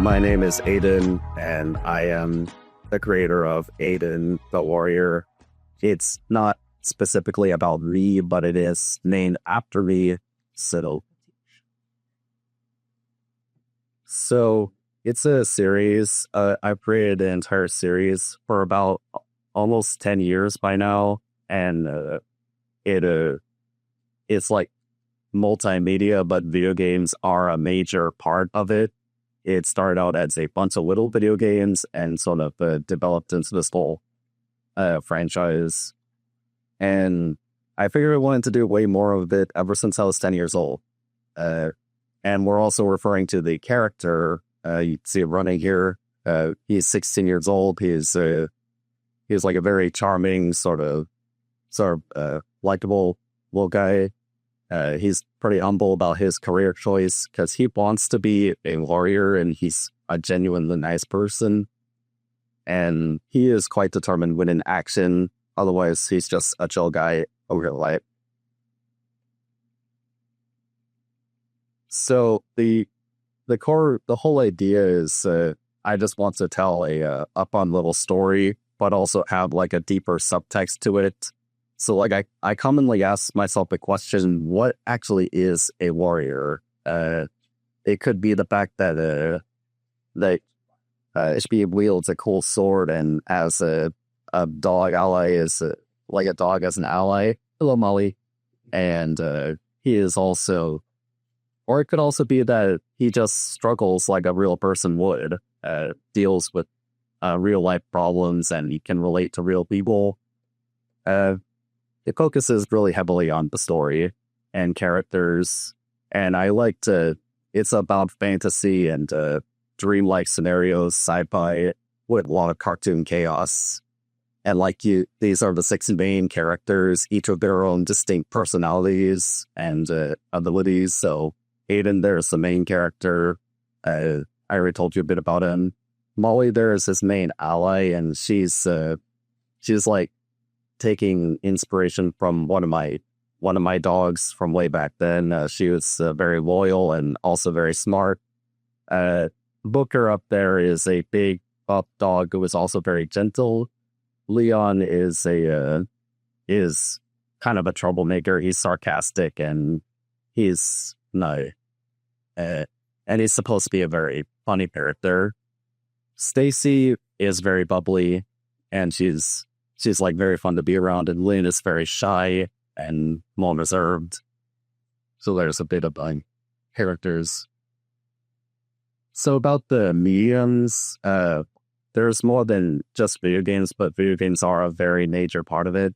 my name is Aiden, and I am the creator of Aiden the Warrior. It's not specifically about me, but it is named after me. So it's a series. I've created an entire series for about almost 10 years by now, and it's like multimedia, but video games are a major part of it. It started out as a bunch of little video games and sort of developed into this whole franchise. And I figured I wanted to do way more of it ever since I was 10 years old. And we're also referring to the character. You see him running here. He's 16 years old. He's like a very charming, sort of likable little guy. He's pretty humble about his career choice because he wants to be a warrior and he's a genuinely nice person. And he is quite determined when in action. Otherwise, he's just a chill guy over life. So the whole idea is I just want to tell a up-on little story, but also have like a deeper subtext to it. So like I commonly ask myself the question, what actually is a warrior? It could be the fact that HP wields a cool sword and as a dog ally is like a dog as an ally. Hello, Molly. And he is also, or it could also be that he just struggles like a real person would, deals with real life problems and he can relate to real people. It focuses really heavily on the story and characters, and it's about fantasy and dreamlike scenarios, sci-fi, with a lot of cartoon chaos. And these are the 6 main characters, each with their own distinct personalities and abilities. So Aiden, there's the main character. I already told you a bit about him. Molly, there is his main ally, and she's like taking inspiration from one of my dogs from way back then. She was very loyal and also very smart. Booker up there is a big buff dog who is also very gentle. Leon is kind of a troublemaker. He's sarcastic and he's supposed to be a very funny character. Stacy is very bubbly and she's like very fun to be around, and Lynn is very shy and more reserved. So there's a bit of characters. So about the mediums, there's more than just video games, but video games are a very major part of it.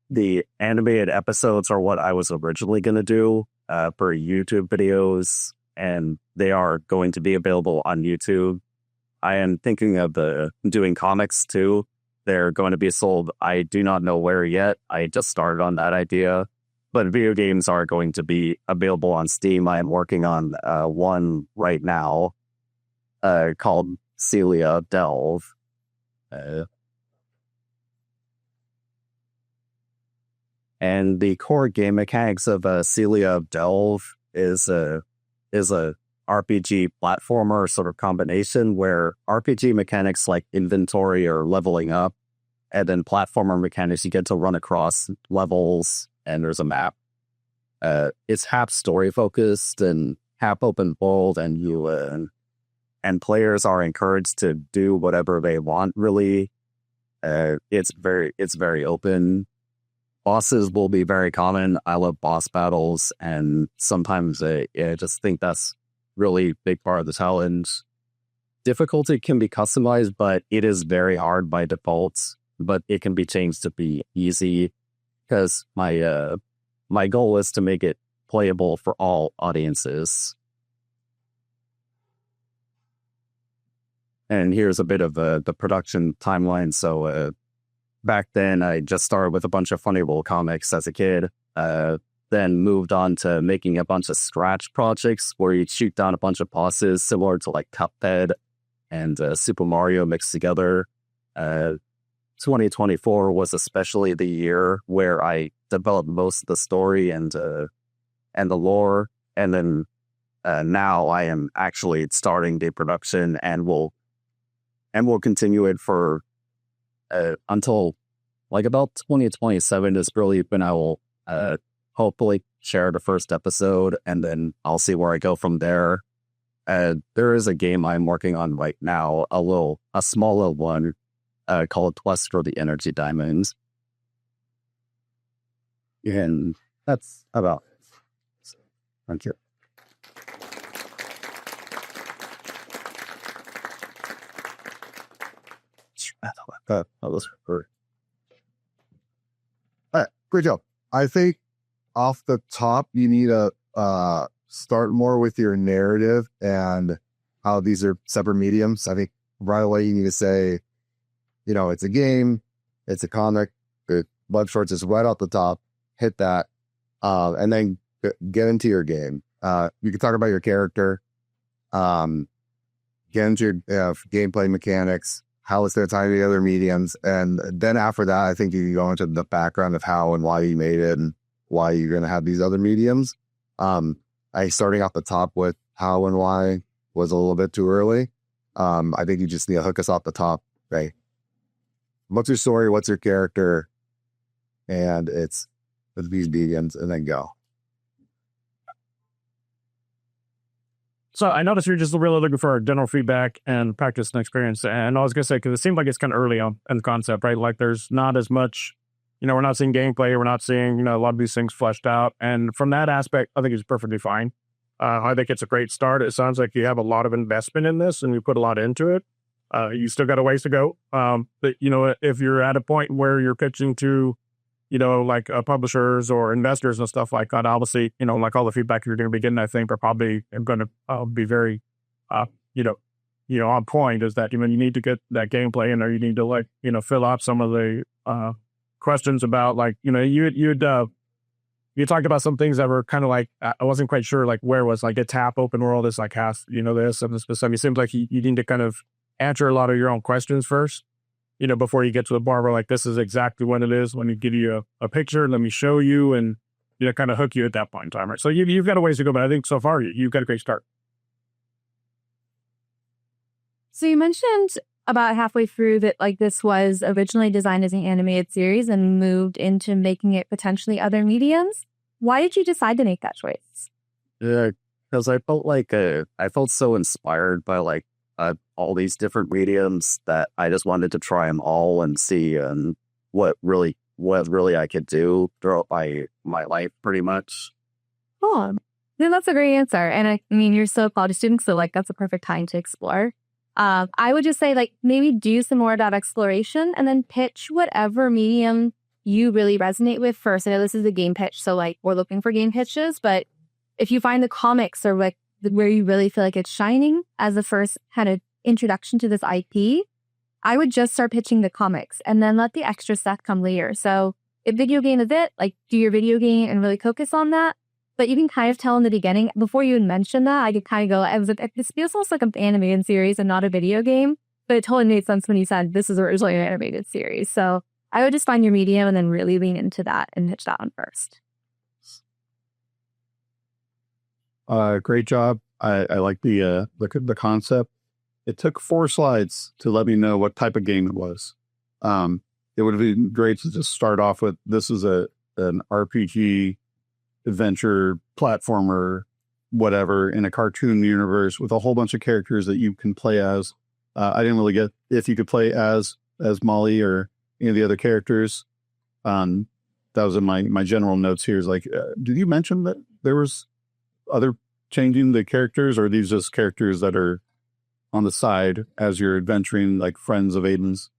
The animated episodes are what I was originally going to do for YouTube videos, and they are going to be available on YouTube. I am thinking of doing comics too. They're going to be sold. I do not know where yet. I just started on that idea. But video games are going to be available on Steam. I am working on one right now called Celia Dells. And the core game mechanics of Celia Dells is a RPG platformer sort of combination where RPG mechanics like inventory or leveling up, and then platformer mechanics, you get to run across levels and there's a map. It's half story focused and half open world, and players are encouraged to do whatever they want, really. It's very open. Bosses will be very common. I love boss battles, and sometimes I just think that's really big part of the challenge. Difficulty can be customized, but it is very hard by default, but it can be changed to be easy because my goal is to make it playable for all audiences. And here's a bit of the production timeline. So back then I just started with a bunch of funny little comics as a kid. Then moved on to making a bunch of scratch projects where you shoot down a bunch of bosses similar to like Cuphead and Super Mario mixed together. 2024 was especially the year where I developed most of the story and the lore, and then now I am actually starting the production and will continue it for until like about 2027 is really when I will hopefully share the first episode, and then I'll see where I go from there. There is a game I'm working on right now, a smaller one called Quest for the Energy Diamonds. And that's about it. So, thank you. Great job. I think off the top, you need to start more with your narrative and how these are separate mediums. I think right away you need to say, it's a game, it's a comic, the web shorts is right off the top, hit that, and then get into your game. You can talk about your character, get into your gameplay mechanics, how it's going to tie to the other mediums, and then after that, I think you can go into the background of how and why you made it and why you're going to have these other mediums. Starting off the top with how and why was a little bit too early. I think you just need to hook us off the top, right? What's your story? What's your character? And it's these mediums, and then go. So I noticed you're just really looking for general feedback and practice and experience. And I was going to say, because it seemed like it's kind of early on in the concept, right? Like there's not as much, we're not seeing gameplay. We're not seeing, a lot of these things fleshed out. And from that aspect, I think it's perfectly fine. I think it's a great start. It sounds like you have a lot of investment in this and you put a lot into it. You still got a ways to go. But, if you're at a point where you're pitching to, like publishers or investors and stuff like that, obviously, like all the feedback you're going to be getting, I think are probably going to be very, on point, is that, you need to get that gameplay in there. You need to fill out some of the questions about you talked about some things that were kind of like, I wasn't quite sure, like where was like a tap open world is like has, this and this stuff. It seems like you need to kind of answer a lot of your own questions first. Before you get to the bar where like, this is exactly what it is. When you give you a picture, let me show you, and, kind of hook you at that point in time, right? So you've got a ways to go, but I think so far you've got a great start. So you mentioned about halfway through that like this was originally designed as an animated series and moved into making it potentially other mediums. Why did you decide to make that choice? Yeah, because I felt like I felt so inspired by like all these different mediums that I just wanted to try them all and see what really I could do throughout my life, pretty much. Oh, then that's a great answer. And I mean, you're still a college student, so like that's a perfect time to explore. I would just say like maybe do some more of that exploration and then pitch whatever medium you really resonate with first. I know this is a game pitch, so like we're looking for game pitches, but if you find the comics or like where you really feel like it's shining as the first kind of introduction to this IP, I would just start pitching the comics and then let the extra stuff come later. So if video game is it, like do your video game and really focus on that. But you can kind of tell in the beginning, before you even mention that, I could kind of go, this feels almost like an animated series and not a video game. But it totally made sense when you said this is originally an animated series. So I would just find your medium and then really lean into that and pitch that one first. Great job. I like the concept. It took 4 slides to let me know what type of game it was. It would have been great to just start off with, this is an RPG, adventure, platformer, whatever, in a cartoon universe with a whole bunch of characters that you can play as. I didn't really get if you could play as Molly or any of the other characters. That was in my general notes here. Is like, did you mention that there was other changing the characters, or are these just characters that are on the side as you're adventuring, like friends of Aiden's?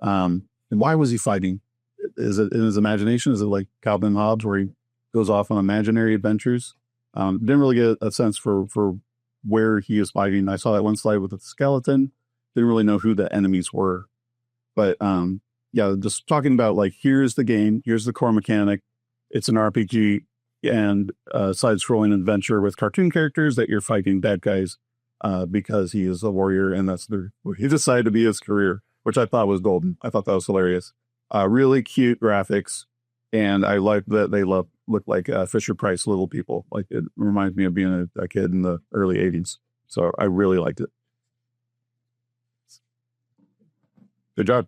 And why was he fighting? Is it in his imagination? Is it like Calvin Hobbes, where he goes off on imaginary adventures? Didn't really get a sense for where he is fighting. I saw that one slide with the skeleton. Didn't really know who the enemies were. But yeah, just talking about like, here's the game, here's the core mechanic. It's an RPG and side-scrolling adventure with cartoon characters that you're fighting bad guys because he is a warrior, and he decided to be his career, which I thought was golden. I thought that was hilarious. Really cute graphics, and I like that they look like Fisher Price Little People. Like it reminds me of being a kid in the early 80s. So I really liked it. Good job.